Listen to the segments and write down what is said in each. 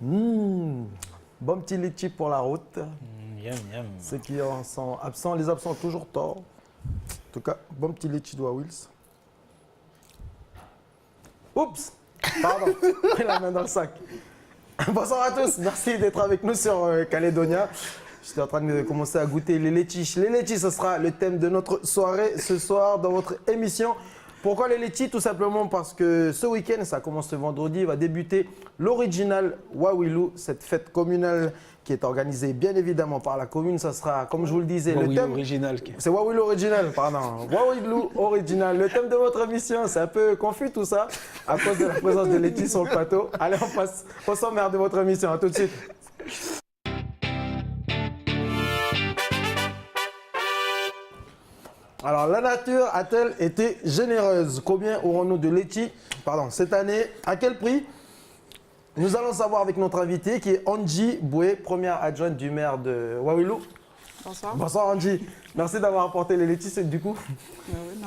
Bon petit litchi pour la route. Yum, yum. Ceux qui en sont absents, les absents ont toujours tort. En tout cas, bon petit litchi de Wills. Oups, pardon, j'ai pris la main dans le sac. Bonsoir à tous, merci d'être avec nous sur Calédonia. J'étais en train de commencer à goûter les litchis. Les litchis, ce sera le thème de notre soirée ce soir dans votre émission. Pourquoi les litchis? Tout simplement parce que ce week-end, ça commence ce vendredi, va débuter l'original Wawilou, cette fête communale qui est organisée bien évidemment par la commune. Ça sera, comme je vous le disais, le thème original. C'est Wawilou original, pardon. Wawilou original. Le thème de votre émission, c'est un peu confus tout ça, à cause de la présence de litchis sur le plateau. Allez, on passe au sommaire de votre émission. À tout de suite. Alors, la nature a-t-elle été généreuse? Combien aurons-nous de litchis cette année? À quel prix? Nous allons savoir avec notre invité qui est Angie Boué, première adjointe du maire de Wawilou. Bonsoir. Bonsoir Angie. Merci d'avoir apporté les litchis du coup.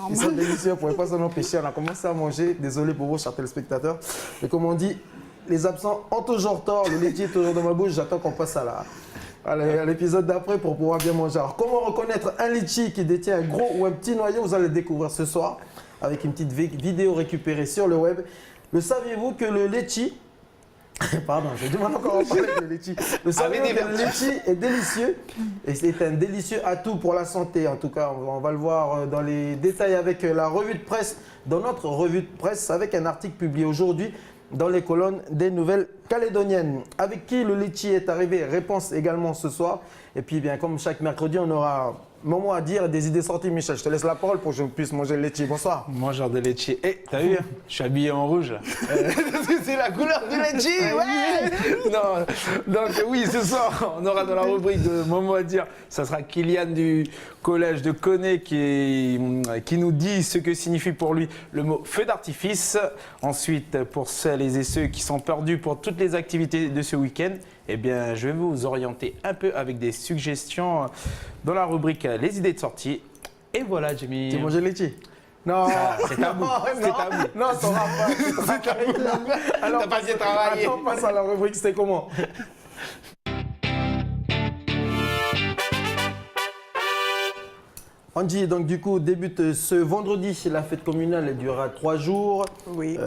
Ils sont délicieux, on ne pouvait pas s'en empêcher. On a commencé à manger. Désolé pour vous, chers téléspectateurs. Mais comme on dit, les absents ont toujours tort. Le litchi est toujours dans ma bouche. J'attends qu'on passe à l'épisode d'après pour pouvoir bien manger. Alors, comment reconnaître un litchi qui détient un gros ou un petit noyau? Vous allez le découvrir ce soir avec une petite vidéo récupérée sur le web. Le saviez-vous que le litchi... Pardon, j'ai du mal encore à parler de litchi. Le saviez-vous que le litchi est délicieux et c'est un délicieux atout pour la santé. En tout cas, on va le voir dans les détails avec la revue de presse, dans notre revue de presse avec un article publié aujourd'hui dans les colonnes des Nouvelles Calédoniennes. Avec qui le litchi est arrivé? Réponse également ce soir. Et puis, bien, comme chaque mercredi, on aura mon mot à dire et des idées sorties. Michel, je te laisse la parole pour que je puisse manger le litchi. Bonsoir. Mangeur de litchi. Eh, t'as vu, je suis habillé en rouge. C'est la couleur du litchi, ouais. Non, donc oui, ce soir, on aura dans la rubrique de mon mot à dire, ça sera Kylian du collège de Koné qui nous dit ce que signifie pour lui le mot feu d'artifice. Ensuite, pour celles et ceux qui sont perdus pour toutes les activités de ce week-end, eh bien, je vais vous orienter un peu avec des suggestions dans la rubrique Les idées de sortie. Et voilà, Jimmy. Tu manges le litchi? Non, c'est tabou. C'est tabou. Non, t'auras pas. C'est tabou. Alors, t'as pas bien travaillé. On passe à la rubrique, c'était comment? Angie, donc du coup, débute ce vendredi, la fête communale, elle durera 3 jours. Oui.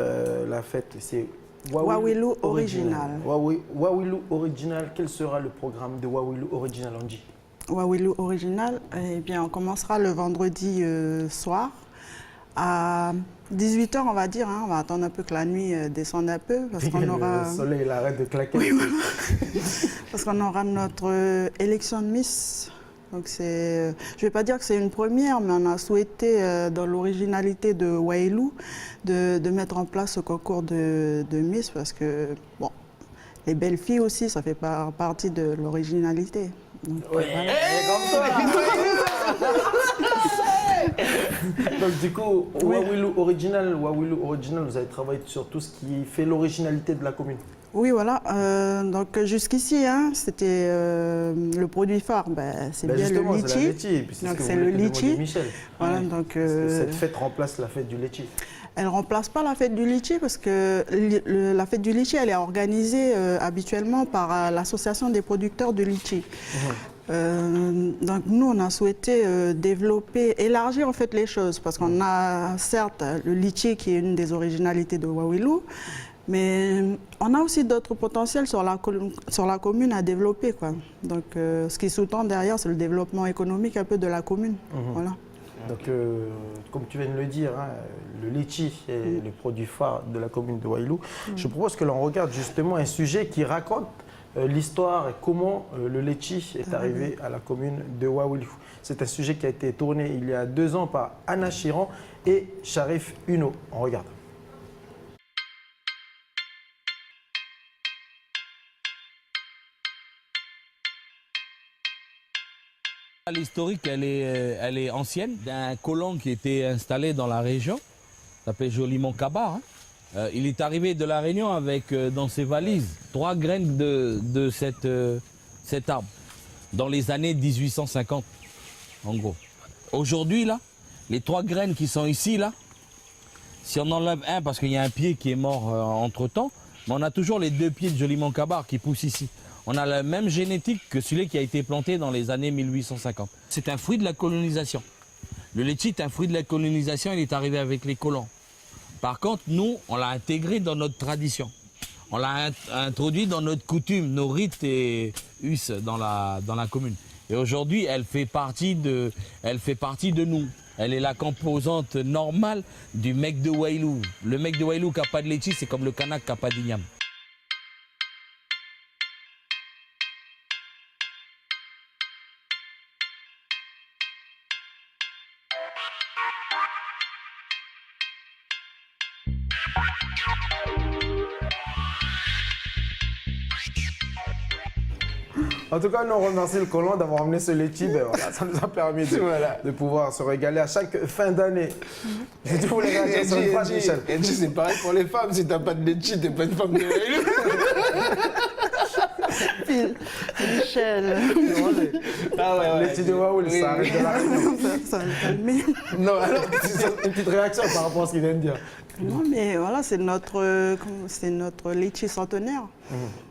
La fête, c'est Wawilou original. Wawilou original, quel sera le programme de Wawilou original, Angie? Wawilou original, eh bien, on commencera le vendredi soir à 18 h, on va dire. On va attendre un peu que la nuit descende un peu parce qu'on aura... Le soleil, il arrête de claquer. Oui, voilà. Parce qu'on aura notre élection de Miss. Donc je ne vais pas dire que c'est une première, mais on a souhaité, dans l'originalité de Wawilou, de mettre en place ce concours de Miss parce que, bon, les belles filles aussi, ça fait partie de l'originalité. Donc, voilà. Donc du coup, oui. Wawilou original, vous avez travaillé sur tout ce qui fait l'originalité de la commune. Oui, voilà. Donc jusqu'ici, c'était le produit phare, c'est bien le litchi. Donc c'est le litchi. Voilà, donc, cette fête remplace la fête du litchi. Elle ne remplace pas la fête du litchi parce que la fête du litchi, elle est organisée habituellement par l'association des producteurs de litchi. Donc nous, on a souhaité développer, élargir en fait les choses parce qu'on a certes le litchi qui est une des originalités de Wawilou, mais on a aussi d'autres potentiels sur la commune à développer, quoi. Donc ce qui sous-tend derrière, c'est le développement économique un peu de la commune. Voilà. Donc, comme tu viens de le dire, le litchi est le produit phare de la commune de Wawilou. Je propose que l'on regarde justement un sujet qui raconte l'histoire et comment le litchi est arrivé à la commune de Wawilou. C'est un sujet qui a été tourné il y a 2 ans par Anna Chiran et Sharif Uno. On regarde. L'historique, elle est ancienne, d'un colon qui était installé dans la région, s'appelait joliment Kabar. Il est arrivé de la Réunion avec dans ses valises 3 graines de cet arbre, dans les années 1850, en gros. Aujourd'hui, là, les 3 graines qui sont ici, là, si on enlève un parce qu'il y a un pied qui est mort entre-temps, mais on a toujours les 2 pieds de Joliment Kabar qui poussent ici. On a la même génétique que celui qui a été planté dans les années 1850. C'est un fruit de la colonisation. Le litchi est un fruit de la colonisation, il est arrivé avec les colons. Par contre, nous, on l'a intégré dans notre tradition. On l'a introduit dans notre coutume, nos rites et us dans la commune. Et aujourd'hui, elle fait partie de nous. Elle est la composante normale du mec de Wailou. Le mec de Wailou qui n'a pas de litchi, c'est comme le kanak qui n'a pas d'igname. En tout cas, nous on remercie le colon d'avoir amené ce litchi. Ben voilà, ça nous a permis de pouvoir se régaler à chaque fin d'année. Si tu voulais réagir sur une phrase, Michel. Et c'est pareil pour les femmes. Si t'as pas de litchi, t'es pas une femme de Wailou. Michel. Ah ouais, Litchi de Waoul, ça arrive de la région. Ça va le calmer. Non, alors, une petite réaction par rapport à ce qu'il vient de dire. Non, mais voilà, c'est notre litchi centenaire.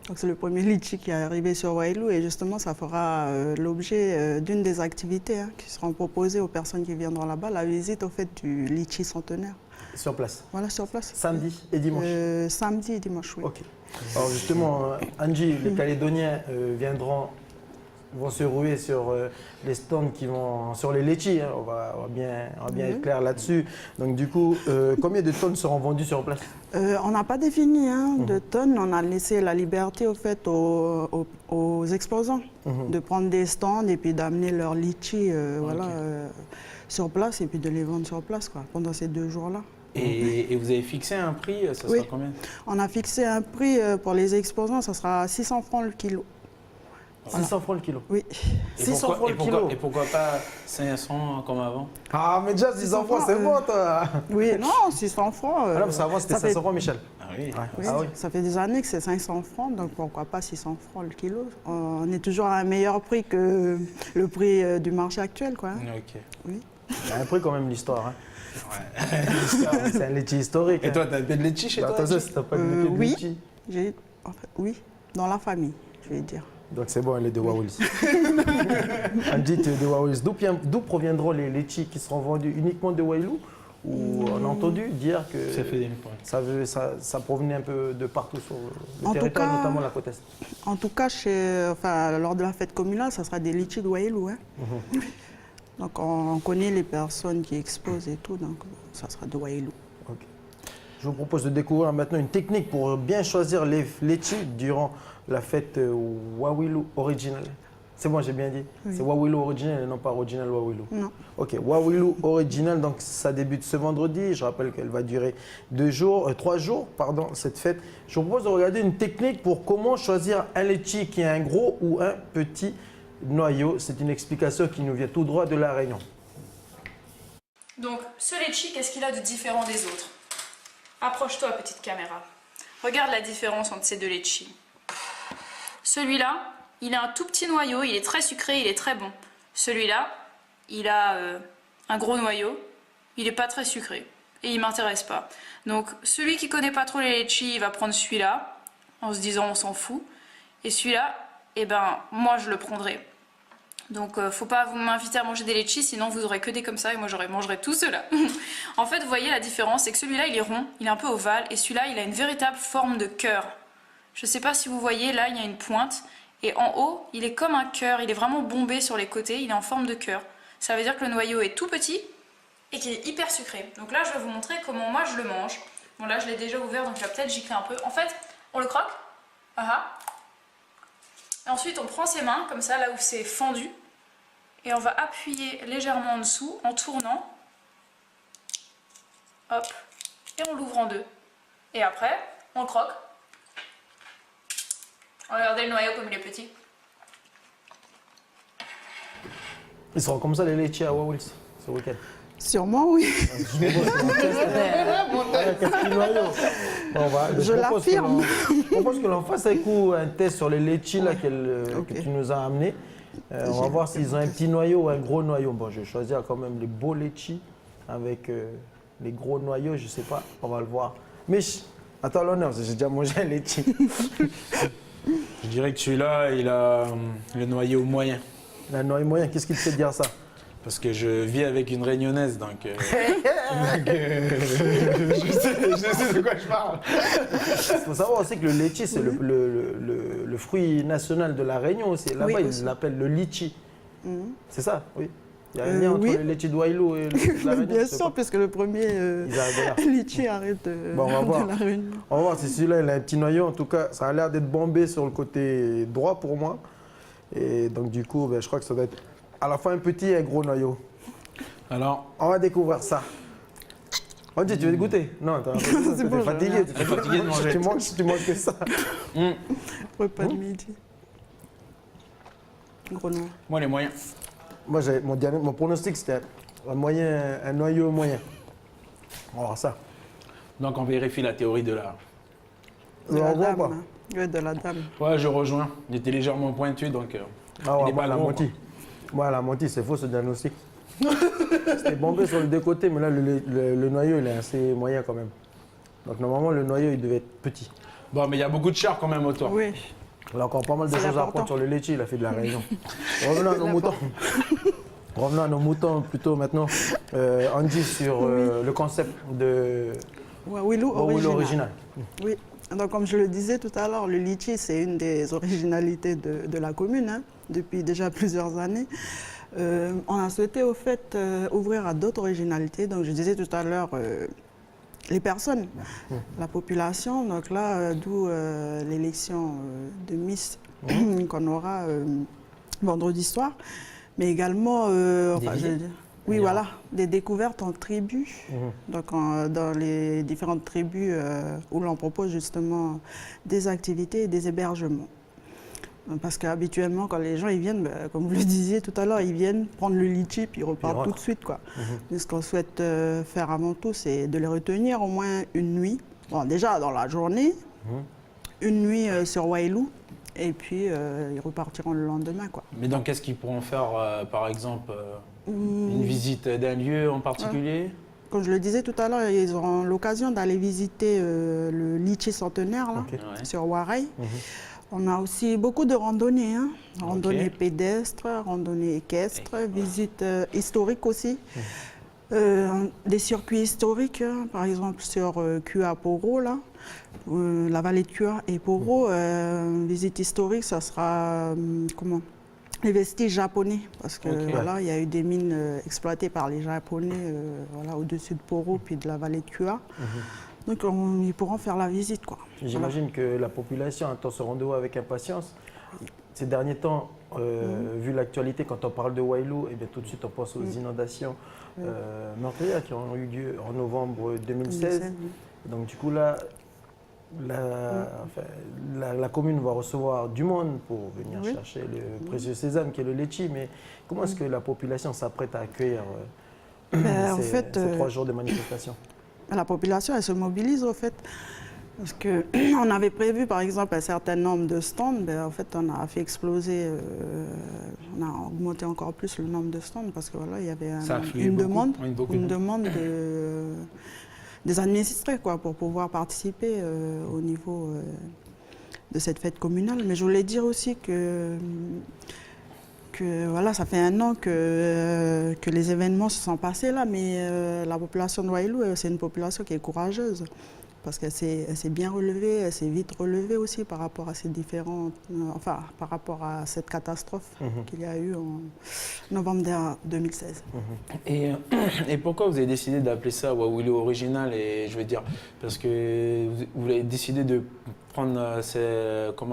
Donc c'est le premier litchi qui est arrivé sur Wailou et justement ça fera l'objet d'une des activités qui seront proposées aux personnes qui viendront là-bas, la visite au fait du litchi centenaire. Sur place. Voilà, sur place. Samedi et dimanche. Samedi et dimanche, oui. Ok. Alors justement, Angie, les Calédoniens vont se ruer sur les stands qui vont sur les litchis. On va bien être clair là-dessus. Donc du coup, combien de tonnes seront vendues sur place? On n'a pas défini de tonnes. On a laissé la liberté au fait aux exposants de prendre des stands et puis d'amener leurs litchis sur place et puis de les vendre sur place pendant ces 2 jours-là. Et vous avez fixé un prix, ça sera combien? On a fixé un prix pour les exposants, ça sera 600 francs le kilo. 600 francs le kilo. Oui. 600 francs le kilo. Et pourquoi pas 500 comme avant? Ah, mais déjà 600 francs, c'est bon, toi. Oui, non, 600 francs. Ah non, parce qu'avant, c'était 500 francs, Michel. Ah oui. Oui, Ah oui. ça fait des années que c'est 500 francs, donc pourquoi pas 600 francs le kilo? On est toujours à un meilleur prix que le prix du marché actuel, quoi. Ok. Oui. Il y a un prix quand même, l'histoire. C'est un litchi historique. Et toi, t'as un peu de litchi chez toi? Attention, si t'as pas de Oui. litchi. Oui, dans la famille, je vais dire. Donc c'est bon, elle est de Waoulis. Angie, tu es de Waoulis. D'où proviendront les litchis qui seront vendus uniquement de Wailou? Ou on a entendu dire que ça provenait un peu de partout sur le territoire, notamment la côte est. En tout cas, lors de la fête communale, ça sera des litchis de Wailou. Donc on connaît les personnes qui exposent et tout, donc ça sera de Wailou. Okay. Je vous propose de découvrir maintenant une technique pour bien choisir les litchis durant la fête Wawilu Original. C'est bon, j'ai bien dit. Oui. C'est Wawilu Original et non pas Original Wawilu. Non. Ok, Wawilu Original, donc ça débute ce vendredi. Je rappelle qu'elle va durer 3 jours, cette fête. Je vous propose de regarder une technique pour comment choisir un litchi qui a un gros ou un petit noyau. C'est une explication qui nous vient tout droit de La Réunion. Donc, ce litchi, qu'est-ce qu'il a de différent des autres? Approche-toi, petite caméra. Regarde la différence entre ces 2 litchis. Celui-là, il a un tout petit noyau, il est très sucré, il est très bon. Celui-là, il a un gros noyau, il n'est pas très sucré et il ne m'intéresse pas. Donc, celui qui ne connaît pas trop les litchis, il va prendre celui-là en se disant on s'en fout. Et celui-là, eh ben, moi je le prendrai. Donc, faut pas vous m'inviter à manger des litchis, sinon vous aurez que des comme ça et moi mangerai tout cela. En fait, vous voyez la différence, c'est que celui-là il est rond, il est un peu ovale et celui-là il a une véritable forme de cœur. Je sais pas si vous voyez, là il y a une pointe et en haut il est comme un cœur, il est vraiment bombé sur les côtés, il est en forme de cœur. Ça veut dire que le noyau est tout petit et qu'il est hyper sucré. Donc là je vais vous montrer comment moi je le mange. Bon là je l'ai déjà ouvert donc je vais peut-être gicler un peu. En fait, on le croque. Et ensuite on prend ses mains comme ça là où c'est fendu et on va appuyer légèrement en dessous en tournant. Hop, et on l'ouvre en 2. Et après on le croque. Regardez le noyau comme il est petit. Ils seront comme ça les litchis à Waoulis ce week-end. Sûrement oui. Je l'affirme. Je propose que l'on fasse un test sur les litchis que tu nous as amenés. On va voir s'ils ont un petit noyau ou un gros noyau. Bon, je vais choisir quand même les beaux litchis avec les gros noyaux, je sais pas, on va le voir. Mais À toi l'honneur, j'ai déjà mangé un litchi. Je dirais que celui-là, il a le noyau moyen. La noix moyen, qu'est-ce qui te fait dire ça? Parce que je vis avec une réunionnaise, donc, je sais de quoi je parle. Il faut savoir aussi que le litchi, c'est le fruit national de la Réunion aussi. Là-bas, Oui, ils l'appellent le litchi. C'est ça, oui. Il y a un lien entre oui. le litchi de Wailou et la Réunion. Bien je sais sûr, pas. puisque le premier Ils arrivent là. litchi arrête Bon, on va voir. de la Réunion. On va voir si celui-là, il a un petit noyau. En tout cas, ça a l'air d'être bombé sur le côté droit pour moi. Et donc, du coup, ben, je crois que ça doit être à la fois un petit et un gros noyau. Alors, On va découvrir ça. On dit, tu veux goûter? Non, t'es bon, je fatigué. regarde. Tu T'es fatigué de manger. tu manges que ça. Repas de midi. Gros noir. moi, les moyens. Moi, mon pronostic, c'était un noyau moyen. On va voir ça. Donc, on vérifie la théorie de la... De On la voit dame. pas. Hein. Ouais, de la dame. Ouais, je rejoins. Il était légèrement pointu, donc... Ah il ouais, n'est moi, pas elle a gros, menti. Moi, elle a menti, c'est faux ce diagnostic. C'était bombé sur les deux côtés, mais là, le noyau, il est assez moyen quand même. Donc, normalement, le noyau, il devait être petit. Bon, mais il y a beaucoup de char quand même autour. Oui. Il a encore pas mal de C'est choses à l'important. apprendre sur le litchi, il a fait de la Réunion. Revenons à nos moutons. Revenons à nos moutons plutôt maintenant. Andy, sur le concept de Wailou Wailou original. Oui. Donc, comme je le disais tout à l'heure, le litchi, c'est une des originalités de la commune, hein, depuis déjà plusieurs années. On a souhaité, au fait, ouvrir à d'autres originalités. Donc, je disais tout à l'heure, les personnes, la population. Donc là, d'où l'élection de Miss qu'on aura vendredi soir. Mais également, oui, voilà, des découvertes en tribus. Donc, dans les différentes tribus où l'on propose justement des activités et des hébergements. Parce qu'habituellement, quand les gens ils viennent, comme vous le disiez tout à l'heure, ils viennent prendre le litchi puis ils repartent tout de suite, quoi. Mais ce qu'on souhaite faire avant tout, c'est de les retenir au moins une nuit. Bon, déjà dans la journée, une nuit sur Wailou, et puis ils repartiront le lendemain, quoi. Mais donc, qu'est-ce qu'ils pourront faire, par exemple, une visite d'un lieu en particulier? Comme je le disais tout à l'heure, ils auront l'occasion d'aller visiter le litchi centenaire, là, Ok. Ouais. sur Wareil. On a aussi beaucoup de randonnées, hein. Randonnées pédestres, randonnées équestres, visites historiques aussi. Des circuits historiques, hein, par exemple sur Kua Poro, là, la vallée de Kua et Poro. Visite historique, ça sera les vestiges japonais, parce que voilà, il y a eu des mines exploitées par les Japonais voilà, au-dessus de Poro puis de la vallée de Kua. Donc ils pourront faire la visite, quoi. J'imagine que la population attend ce rendez-vous avec impatience. Ces derniers temps, vu l'actualité, quand on parle de Wailou, eh bien, tout de suite on pense aux inondations meurtrières qui ont eu lieu en novembre 2016. Donc du coup là, la commune va recevoir du monde pour venir chercher le précieux sésame qui est le litchi. Mais comment est-ce que la population s'apprête à accueillir ces 3 jours de manifestation? La population, elle se mobilise, au fait. Parce qu'on avait prévu, par exemple, un certain nombre de stands. En fait, on a fait exploser, on a augmenté encore plus le nombre de stands parce que voilà, il y avait une demande des administrés, quoi, pour pouvoir participer au niveau de cette fête communale. Mais je voulais dire aussi que voilà, ça fait 1 an que les événements se sont passés là, mais la population de Wailou, c'est une population qui est courageuse. Parce qu'elle s'est bien relevée, elle s'est vite relevée aussi par rapport à ces différentes, par rapport à cette catastrophe qu'il y a eu en novembre 2016. Et pourquoi vous avez décidé d'appeler ça Wailou original? Et je veux dire, parce que vous avez décidé de prendre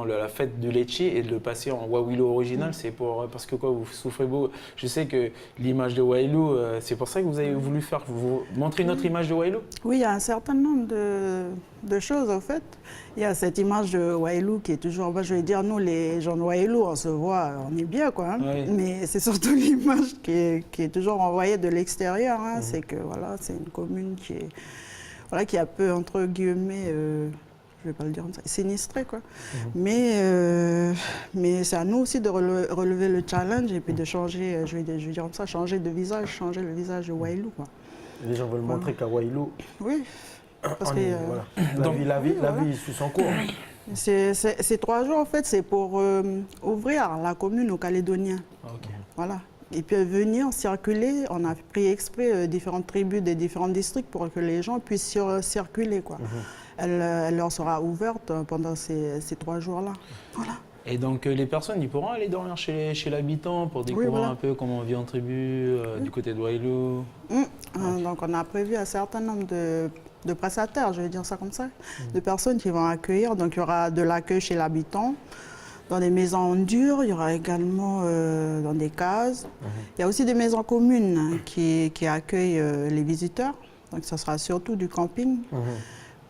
la fête du litchi et de le passer en Wailou original, c'est parce que quoi, vous souffrez beau. Je sais que l'image de Wailou, c'est pour ça que vous avez voulu vous montrer une autre image de Wailou? Oui, il y a un certain nombre de choses en fait. Il y a cette image de Wailou qui est toujours, je vais dire, nous les gens de Wailou, on se voit, on est bien, quoi. Hein. Oui. Mais c'est surtout l'image qui est toujours envoyée de l'extérieur. Hein. C'est que voilà, c'est une commune qui est un peu entre guillemets. Je ne vais pas le dire comme ça, sinistré, quoi. Mais c'est à nous aussi de relever le challenge et puis de changer, je vais dire comme ça, changer de visage, changer le visage de Wailou, quoi. Les gens veulent montrer qu'à Wailou, oui. Parce On que, est- voilà. La vie suit son cours. ces 3 jours, en fait, c'est pour ouvrir la commune aux Calédoniens. Ok. Voilà. Et puis venir circuler, on a pris exprès différentes tribus des différents districts pour que les gens puissent circuler, quoi. Elle leur sera ouverte pendant ces 3 jours-là. Voilà. Et donc les personnes, ils pourront aller dormir chez l'habitant pour découvrir voilà. un peu comment on vit en tribu, du côté de Wailou. Donc on a prévu un certain nombre de prestataires, je vais dire ça comme ça, de personnes qui vont accueillir. Donc il y aura de l'accueil chez l'habitant, dans des maisons en dur, il y aura également dans des cases. Il y a aussi des maisons communes qui accueillent les visiteurs. Donc ça sera surtout du camping.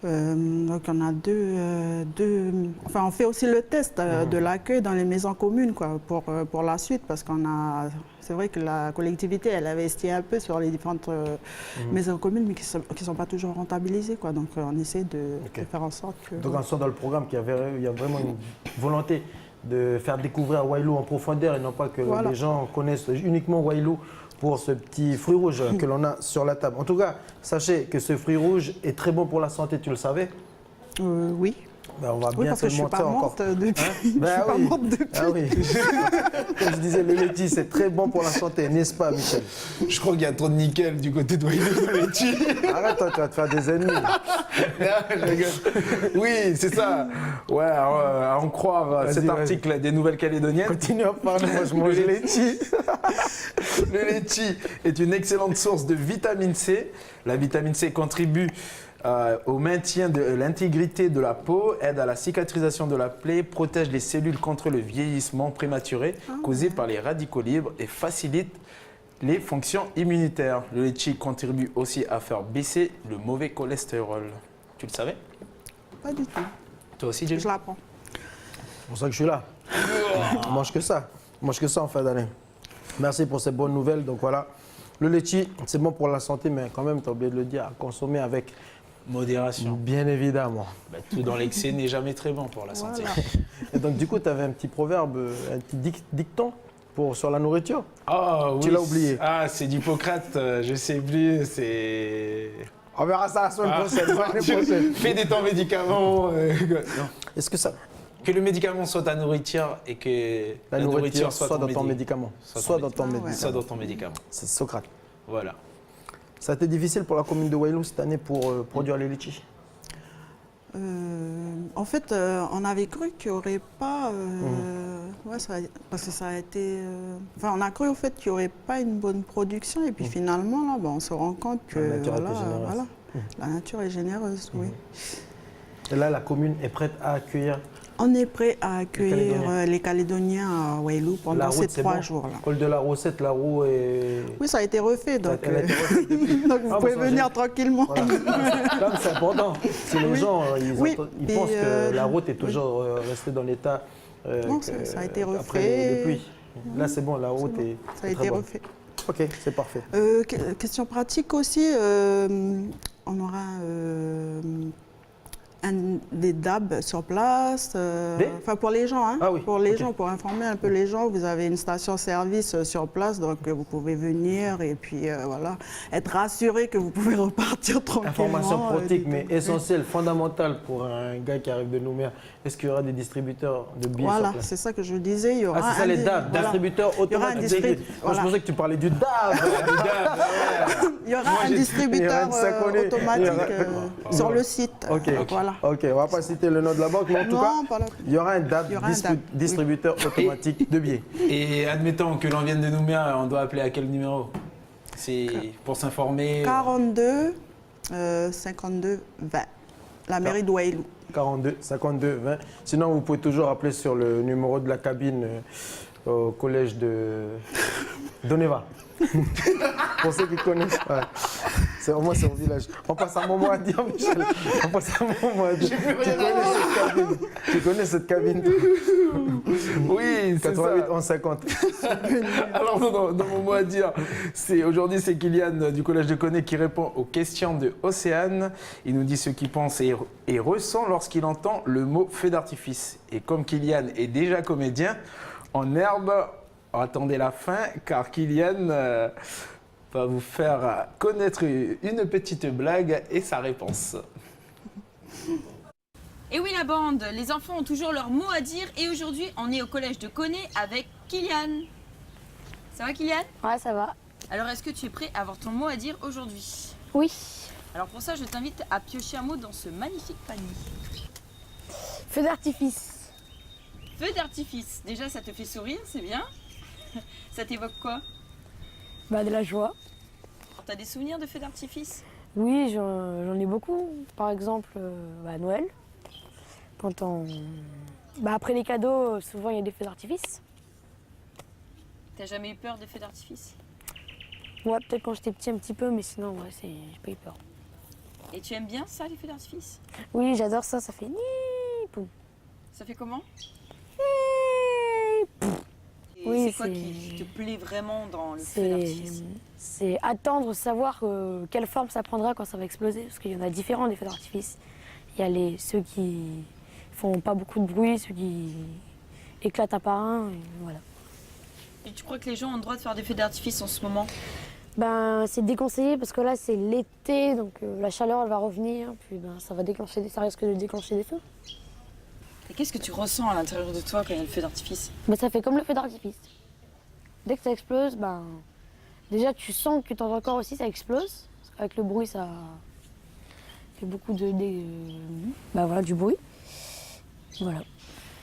Donc on a enfin on fait aussi le test de l'accueil dans les maisons communes, quoi, pour la suite, parce c'est vrai que la collectivité elle investit un peu sur les différentes maisons communes, mais qui sont pas toujours rentabilisées, quoi. Donc on essaie de faire en sorte que... Donc en sort dans le programme qu'il y a vraiment une volonté de faire découvrir Wailou en profondeur et non pas que les gens connaissent uniquement Wailou pour ce petit fruit rouge que l'on a sur la table. En tout cas, sachez que ce fruit rouge est très bon pour la santé, tu le savais? Oui. Ben, on va bien parce te que je le suis pas montrer encore. morte depuis. Ben Je suis pas oui. morte depuis. Ah oui. Comme je disais, le laitier, c'est très bon pour la santé, n'est-ce pas, Michel? Je crois qu'il y a trop de nickel du côté de Wailou dans les petits. Arrête, toi, tu vas te faire des ennemis. Je rigole. Oui, c'est ça. Ouais, à en croire cet article des Nouvelles-Calédoniennes. Continue à parler, moi je mange le laitier. Le litchi est une excellente source de vitamine C. La vitamine C contribue au maintien de l'intégrité de la peau, aide à la cicatrisation de la plaie, protège les cellules contre le vieillissement prématuré causé par les radicaux libres et facilite les fonctions immunitaires. Le litchi contribue aussi à faire baisser le mauvais cholestérol. Tu le savais? Pas du tout. Toi aussi, Jay? Je l'apprends. C'est pour ça que je suis là. On mange que ça. On mange que ça en fin d'année. Merci pour ces bonnes nouvelles. Donc voilà, le litchi, c'est bon pour la santé, mais quand même, tu as oublié de le dire, à consommer avec Modération. bien évidemment. Bah, tout dans l'excès n'est jamais très bon pour la santé. Voilà. Et donc du coup, tu avais un petit proverbe, un petit dicton sur la nourriture. Ah oui. Tu l'as oublié. Ah, c'est d'Hippocrate, je sais plus, c'est... On verra ça la semaine prochaine. L'année prochaine. Fais des temps médicaments. Non. Est-ce que ça, Que le médicament soit ta nourriture et que la nourriture soit dans ton médicament. médicament, soit dans ton Ah ouais. médicament. Soit dans ton médicament. C'est Socrate. Voilà. Ça a été difficile pour la commune de Wailou cette année pour produire les litchis. En fait, on avait cru qu'il n'y aurait pas... parce que ça a été... Enfin, on a cru au fait qu'il n'y aurait pas une bonne production. Et puis finalement, là, on se rend compte que La nature était généreuse. la nature est généreuse, oui. Et là, la commune est prête à accueillir On est prêt à accueillir Calédoniens. les Calédoniens à Wailou la pendant route. ces C'est 3 bon. jours-là. Col de la Rosette, la roue est... Oui, ça a été refait, donc, Elle a été refaite depuis. donc vous Ah, pouvez bah, ça, venir j'ai- tranquillement. Voilà. Comme c'est important. Si les gens Oui, ils et, pensent que la route est toujours restée dans l'état Non, ça a été après refait. les pluies. Là, c'est bon, la route est Ça a est très été bonne. refait. Ok, c'est parfait. Question pratique aussi, on aura des DAB sur place, enfin pour les gens, hein, Ah oui, pour les ok. gens, pour informer un peu les gens, vous avez une station-service sur place, donc vous pouvez venir et puis voilà, être rassuré que vous pouvez repartir tranquillement. Information pratique, mais oui. essentielle, fondamentale pour un gars qui arrive de Nouméa. Est-ce qu'il y aura des distributeurs de billets sur Voilà, place? c'est ça que je disais, il y aura Ah, c'est ça les DAB, voilà. distributeurs Il y aura un automatisés. Moi, voilà. je pensais que tu parlais du DAB. Il y aura un il y distributeur aura une saconée. automatique sur le site. Ok, Voilà. ok, on va pas citer le nom de la banque, mais en tout Non, cas, pas la- il y aura un DAB, Il y aura un DAB, distributeur automatique de billets. Et admettons que l'on vienne de Nouméa, on doit appeler à quel numéro? C'est pour s'informer. 42 52 20. La mairie de Wailou. 42 52 20. Sinon, vous pouvez toujours appeler sur le numéro de la cabine au collège de Doneva. Pour ceux qui connaissent. Ouais. Au moins, c'est au village. On passe un moment à dire, Michel. On passe un moment à dire. Tu connais cette cabine. Oui, c'est 88 ça. 11 50. Alors, dans mon mot à dire, aujourd'hui, c'est Kylian du Collège de Connay qui répond aux questions de Océane. Il nous dit ce qu'il pense et ressent lorsqu'il entend le mot feu d'artifice. Et comme Kylian est déjà comédien, en herbe, attendez la fin, car Kylian va vous faire connaître une petite blague et sa réponse. Et oui la bande, les enfants ont toujours leur mot à dire et aujourd'hui on est au collège de Koné avec Kylian. Ça va Kylian? Ouais, ça va. Alors est-ce que tu es prêt à avoir ton mot à dire aujourd'hui? Oui. Alors pour ça je t'invite à piocher un mot dans ce magnifique panier. Feu d'artifice. Feu d'artifice, déjà ça te fait sourire, c'est bien. Ça t'évoque quoi? Bah, de la joie. T'as des souvenirs de feux d'artifice? Oui, j'en ai beaucoup. Par exemple, à Noël. Quand on... Bah, après les cadeaux, souvent il y a des feux d'artifice. T'as jamais eu peur des feux d'artifice? Ouais, peut-être quand j'étais petit un petit peu, mais sinon, ouais, j'ai pas eu peur. Et tu aimes bien ça, les feux d'artifice? Oui, j'adore ça, ça fait ni poum. Ça fait comment? Et Oui, c'est quoi c'est- qui te plaît vraiment dans le feu d'artifice? C'est attendre, savoir quelle forme ça prendra quand ça va exploser. Parce qu'il y en a différents des feux d'artifice. Il y a ceux qui font pas beaucoup de bruit, ceux qui éclatent un par un, et voilà. Et tu crois que les gens ont le droit de faire des feux d'artifice en ce moment? Ben, c'est déconseillé parce que là c'est l'été, donc la chaleur elle va revenir, puis ben, ça risque de déclencher des feux. Et qu'est-ce que tu ressens à l'intérieur de toi quand il y a le feu d'artifice? Ben, ça fait comme le feu d'artifice. Dès que ça explose, ben, déjà tu sens que ton corps aussi ça explose, parce qu'avec le bruit ça fait beaucoup ben, voilà, du bruit. Voilà.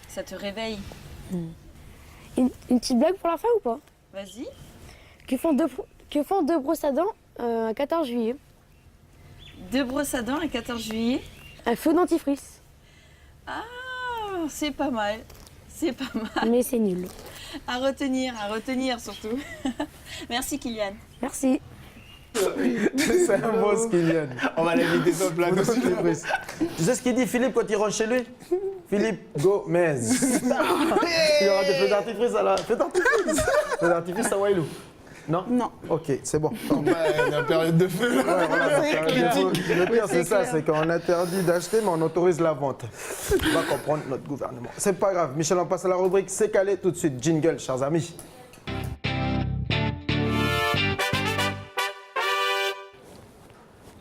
Ça te réveille? Une petite blague pour la fin ou pas? Vas-y. Que font deux brosses à dents un 14 juillet? 2 brosses à dents, un 14 juillet. Un feu dentifrice. Ah, c'est pas mal. C'est pas mal. Mais c'est nul. À retenir surtout. Merci Kylian. Merci. C'est un boss, Kylian. On va l'inviter sur le plateau. Tu sais ce qu'il dit, Philippe, quand il rentre chez lui? Philippe Gomez. Il y aura des feux d'artifice à la... Feux d'artifice? Feux d'artifice à Wailou? Non? Non. Ok, c'est bon. Ouais, la période de feu. Ouais, voilà, le pire, c'est ça, c'est qu'on interdit d'acheter, mais on autorise la vente. On va comprendre notre gouvernement. C'est pas grave. Michel, on passe à la rubrique C'est calé tout de suite. Jingle, chers amis.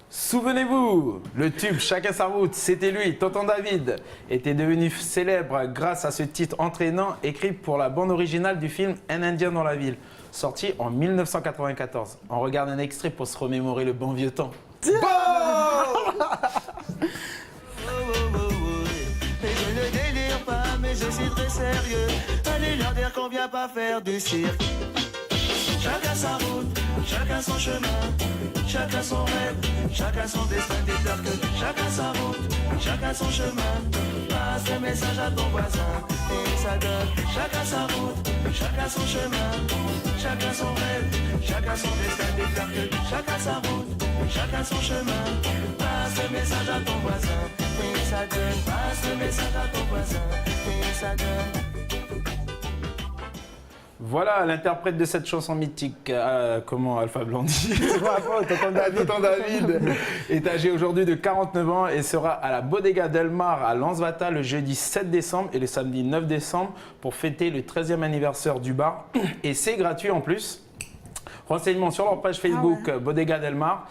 Souvenez-vous, le tube Chacun sa route, c'était lui, Tonton David, était devenu célèbre grâce à ce titre entraînant écrit pour la bande originale du film Un Indien dans la ville, sorti en 1994. On regarde un extrait pour se remémorer le bon vieux temps. Et je ne délire pas, mais je suis très sérieux. Allez leur dire qu'on vient pas faire du cirque. Chacun sa route, chacun son chemin, chacun son rêve, chacun son destin. Dis-leur que chacun sa route, chacun son chemin. Passe le message à ton voisin et ça donne. Chacun sa route, chacun son chemin, chacun son rêve, chacun son destin. Dis-leur que chacun sa route, chacun son chemin. Passe le message à ton voisin et ça donne. Passe le message à ton voisin et ça donne. Voilà l'interprète de cette chanson mythique, comment Alpha Blondy. Tonton Tonton David est âgé aujourd'hui de 49 ans et sera à la Bodega Del Mar à Lansvata le jeudi 7 décembre et le samedi 9 décembre pour fêter le 13e anniversaire du bar. Et c'est gratuit en plus. Renseignements sur leur page Facebook Bodega Del Mar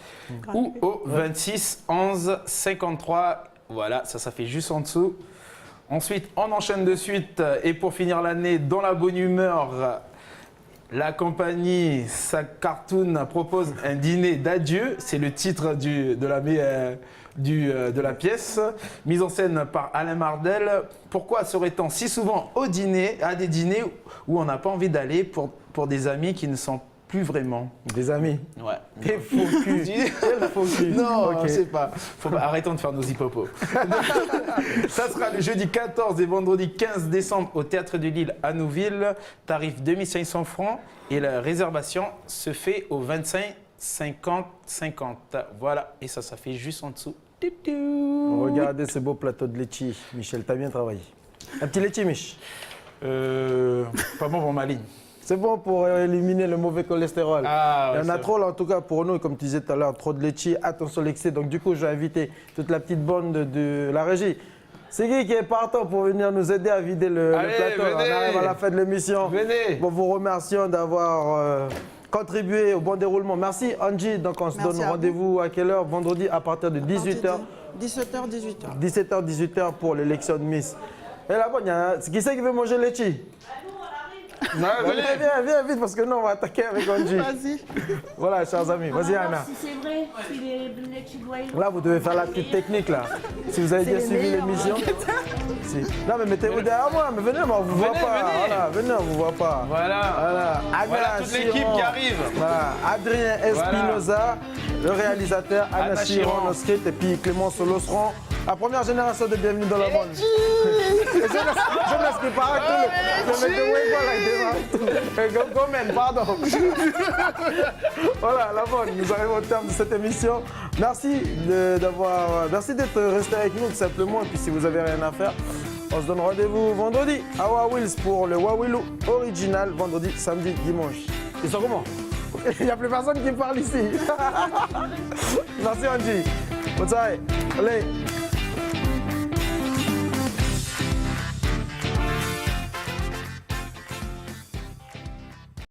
ou au 26 11 53. Voilà, ça fait juste en dessous. Ensuite, on enchaîne de suite et pour finir l'année dans la bonne humeur, la compagnie Sac Cartoon propose un dîner d'adieu. C'est le titre de la pièce, mise en scène par Alain Mardel. Pourquoi serait-on si souvent à des dîners où on n'a pas envie d'aller pour des amis qui ne sont plus vraiment des amis? Ouais. Quel faux cul. Quel faux cul. Non, Ok. je sais pas. Arrêtons de faire nos hippopos. Ça sera le jeudi 14 et vendredi 15 décembre au Théâtre de Lille à Nouville. Tarif 2500 francs et la réservation se fait au 25 50 50. Voilà, et ça fait juste en dessous. Regardez ce beau plateau de litchi. Michel, t'as bien travaillé. Un petit litchi, Mich. Pas bon pour ma ligne. C'est bon pour éliminer le mauvais cholestérol. Ah, ouais, Il y en a c'est trop là, en tout cas pour nous, comme tu disais tout à l'heure, trop de litchi, attention à l'excès. Donc du coup, je vais inviter toute la petite bande de la régie. C'est qui est partant pour venir nous aider à vider le Allez, plateau? venez. On arrive à la fin de l'émission. Venez. Bon, vous remercions d'avoir contribué au bon déroulement. Merci Angie. Donc on se Merci donne à rendez-vous à quelle heure? Vendredi à partir de 18h. 17h, 18h. 17h, 18h pour l'élection de Miss. Et là-bas, qui c'est qui veut manger le litchi? Viens vite parce que nous on va attaquer avec Angie. Vas-y. Voilà, chers amis. Vas-y Anna. Si c'est vrai, si les litchis doivent. Là, vous devez faire la petite technique là. Si vous avez bien suivi l'émission. Si. Non, mais mettez-vous derrière moi. Mais venez, on vous voit pas. Venez. Voilà, venez, on vous voit pas. Voilà. Anna Voilà toute l'équipe Chiron. qui arrive. Voilà. Adrien Espinoza, le réalisateur, Anna Anna Chiron, Chiron. nos scripts, et puis Clément Solosron. La première génération de Bienvenue dans le monde. Je laisse qui parle tout. Je mets de Wego là, pardon. Voilà, la bonne. Nous arrivons au terme de cette émission. Merci d'être resté avec nous tout simplement. Et puis si vous avez rien à faire, on se donne rendez-vous vendredi à Wawils pour le Wawilou original, vendredi, samedi, dimanche. Ils sont comment? Il n'y a plus personne qui parle ici. Merci Angie. Bonne soirée. Allez.